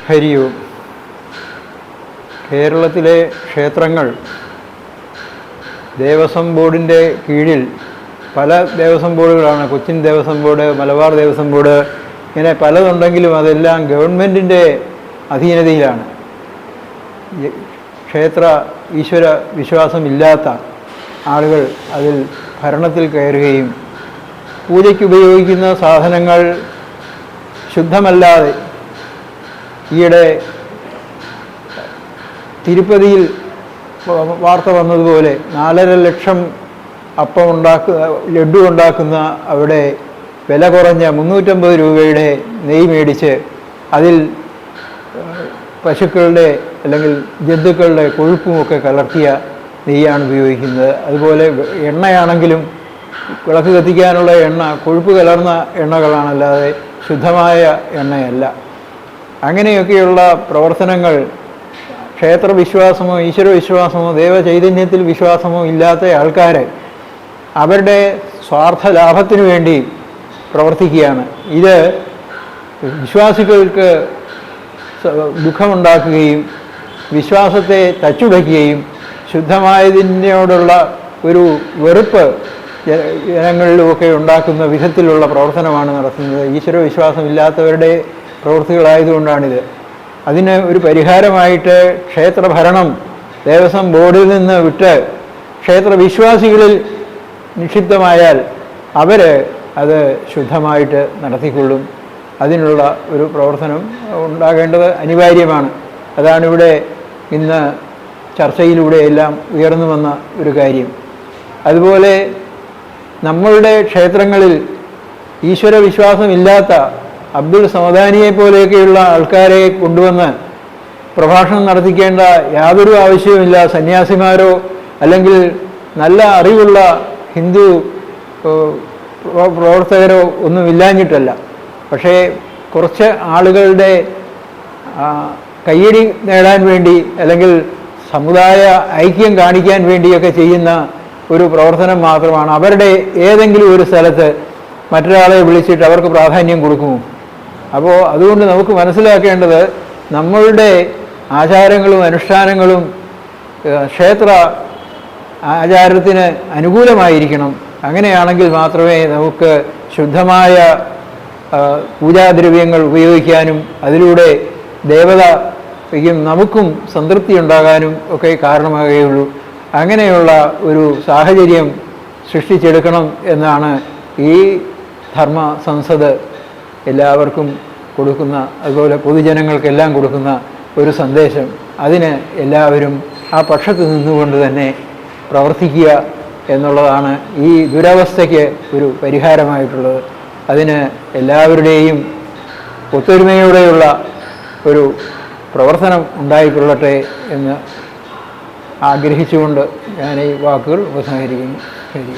ഹരി ഓം. കേരളത്തിലെ ക്ഷേത്രങ്ങൾ ദേവസ്വം ബോർഡിൻ്റെ കീഴിൽ പല ദേവസ്വം ബോർഡുകളാണ്. കൊച്ചിൻ ദേവസ്വം ബോർഡ്, മലബാർ ദേവസ്വം ബോർഡ്, ഇങ്ങനെ പലതുണ്ടെങ്കിലും അതെല്ലാം ഗവൺമെൻറ്റിൻ്റെ അധീനതയിലാണ്. ക്ഷേത്ര ഈശ്വര വിശ്വാസമില്ലാത്ത ആളുകൾ അതിൽ ഭരണത്തിൽ കയറുകയും പൂജയ്ക്ക് ഉപയോഗിക്കുന്ന സാധനങ്ങൾ ശുദ്ധമല്ലാതെ, ഈയിടെ തിരുപ്പതിയിൽ വാർത്ത വന്നതുപോലെ 4.5 ലക്ഷം ലഡ്ഡു ഉണ്ടാക്കുന്ന അവിടെ വില കുറഞ്ഞ 350 രൂപയുടെ നെയ്യ് മേടിച്ച് അതിൽ പശുക്കളുടെ അല്ലെങ്കിൽ ജന്തുക്കളുടെ കൊഴുപ്പുമൊക്കെ കലർത്തിയ നെയ്യാണ് ഉപയോഗിക്കുന്നത്. അതുപോലെ എണ്ണയാണെങ്കിലും വിളക്ക് കത്തിക്കാനുള്ള എണ്ണ കൊഴുപ്പ് കലർന്ന എണ്ണകളാണല്ലാതെ ശുദ്ധമായ എണ്ണയല്ല. അങ്ങനെയൊക്കെയുള്ള പ്രവർത്തനങ്ങൾ ക്ഷേത്രവിശ്വാസമോ ഈശ്വരവിശ്വാസമോ ദൈവചൈതന്യത്തിൽ വിശ്വാസമോ ഇല്ലാത്ത ആൾക്കാർ അവരുടെ സ്വാർത്ഥ ലാഭത്തിനു വേണ്ടി പ്രവർത്തിക്കുകയാണ്. ഇത് വിശ്വാസികൾക്ക് ദുഃഖമുണ്ടാക്കുകയും വിശ്വാസത്തെ തച്ചുടയ്ക്കുകയും ശുദ്ധമായതിനോടുള്ള ഒരു വെറുപ്പ് ജനങ്ങളിലുമൊക്കെ ഉണ്ടാക്കുന്ന വിധത്തിലുള്ള പ്രവർത്തനമാണ് നടത്തുന്നത്. ഈശ്വരവിശ്വാസമില്ലാത്തവരുടെ പ്രവൃത്തികളായതുകൊണ്ടാണിത്. അതിന് ഒരു പരിഹാരമായിട്ട് ക്ഷേത്രഭരണം ദേവസ്വം ബോർഡിൽ നിന്ന് വിട്ട് ക്ഷേത്രവിശ്വാസികളിൽ നിക്ഷിപ്തമായാൽ അവർ അത് ശുദ്ധമായിട്ട് നടത്തിക്കൊള്ളും. അതിനുള്ള ഒരു പ്രവർത്തനം ഉണ്ടാകേണ്ടത് അനിവാര്യമാണ്. അതാണിവിടെ ഇന്ന് ചർച്ചയിലൂടെയെല്ലാം ഉയർന്നു വന്ന ഒരു കാര്യം. അതുപോലെ നമ്മളുടെ ക്ഷേത്രങ്ങളിൽ ഈശ്വരവിശ്വാസമില്ലാത്ത അബ്ദുൾ സമദാനിയെ പോലെയൊക്കെയുള്ള ആൾക്കാരെ കൊണ്ടുവന്ന് പ്രഭാഷണം നടത്തിക്കേണ്ട യാതൊരു ആവശ്യവുമില്ല. സന്യാസിമാരോ അല്ലെങ്കിൽ നല്ല അറിവുള്ള ഹിന്ദു പ്രവർത്തകരോ ഒന്നുമില്ലാഞ്ഞിട്ടല്ല. പക്ഷേ കുറച്ച് ആളുകളുടെ കയ്യടി നേടാൻ വേണ്ടി അല്ലെങ്കിൽ സമുദായ ഐക്യം കാണിക്കാൻ വേണ്ടിയൊക്കെ ചെയ്യുന്ന ഒരു പ്രവർത്തനം മാത്രമാണ്. അവരുടെ ഏതെങ്കിലും ഒരു സ്ഥലത്ത് മറ്റൊരാളെ വിളിച്ചിട്ട് അവർക്ക് പ്രാധാന്യം കൊടുക്കുമോ? അപ്പോൾ അതുകൊണ്ട് നമുക്ക് മനസ്സിലാക്കേണ്ടത് നമ്മളുടെ ആചാരങ്ങളും അനുഷ്ഠാനങ്ങളും ക്ഷേത്ര ആചാരത്തിന് അനുകൂലമായിരിക്കണം. അങ്ങനെയാണെങ്കിൽ മാത്രമേ നമുക്ക് ശുദ്ധമായ പൂജാദ്രവ്യങ്ങൾ ഉപയോഗിക്കാനും അതിലൂടെ ദേവതയ്ക്കും നമുക്കും സംതൃപ്തി ഉണ്ടാകാനും ഒക്കെ കാരണമാകുകയുള്ളൂ. അങ്ങനെയുള്ള ഒരു സാഹചര്യം സൃഷ്ടിച്ചെടുക്കണം എന്നാണ് ഈ ധർമ്മ സംസദ് എല്ലാവർക്കും കൊടുക്കുന്ന, അതുപോലെ പൊതുജനങ്ങൾക്കെല്ലാം കൊടുക്കുന്ന ഒരു സന്ദേശം. അതിന് എല്ലാവരും ആ പക്ഷത്ത് നിന്നുകൊണ്ട് തന്നെ പ്രവർത്തിക്കുക എന്നുള്ളതാണ് ഈ ദുരവസ്ഥയ്ക്ക് ഒരു പരിഹാരമായിട്ടുള്ളത്. അതിന് എല്ലാവരുടെയും ഒത്തൊരുമയോടെയുള്ള ഒരു പ്രവർത്തനം ഉണ്ടായിക്കൊള്ളട്ടെ എന്ന് ആഗ്രഹിച്ചുകൊണ്ട് ഞാൻ ഈ വാക്കുകൾ ഉപസംഹരിക്കുന്നു. ശരി.